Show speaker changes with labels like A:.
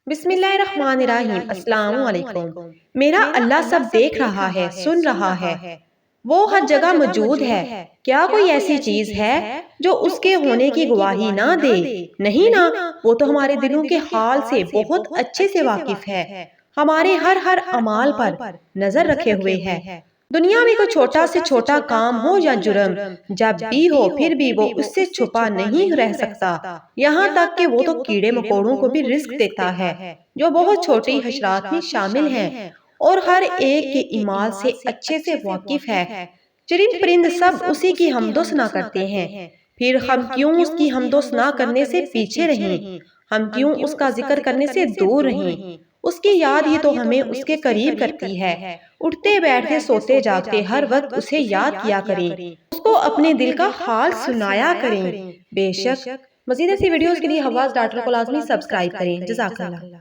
A: بسم اللہ الرحمن الرحیم۔ السلام علیکم۔ میرا اللہ سب دیکھ رہا ہے، سن رہا ہے، وہ ہر جگہ موجود ہے۔ کیا کوئی ایسی چیز ہے جو اس کے ہونے کی گواہی نہ دے؟ نہیں نا، وہ تو ہمارے دلوں کے حال سے بہت اچھے سے واقف ہے، ہمارے ہر عمال پر نظر رکھے ہوئے ہے۔ دنیا میں کوئی چھوٹا سے چھوٹا کام ہو یا جرم، جب بھی ہو پھر بھی وہ اس سے چھپا نہیں رہ سکتا۔ یہاں تک کہ وہ تو کیڑے مکوڑوں کو بھی رزق دیتا ہے، جو بہت چھوٹی حشرات میں شامل ہیں، اور ہر ایک کے اعمال سے اچھے سے واقف ہے۔ چرند پرند سب اسی کی حمد و ثنا کرتے ہیں، پھر ہم کیوں اس کی حمد و ثنا کرنے سے پیچھے رہیں؟ ہم کیوں اس کا ذکر کرنے سے دور رہیں؟ اس کی یاد ہی تو ہمیں اس کے قریب کرتی ہے۔ اٹھتے بیٹھتے سوتے جاگتے ہر وقت اسے یاد کیا کریں، اس کو اپنے دل کا حال سنایا کریں۔ بے شک مزید ایسی ویڈیوز کے لیے حواس ڈاٹر کو لازمی سبسکرائب کریں۔ جزاک اللہ۔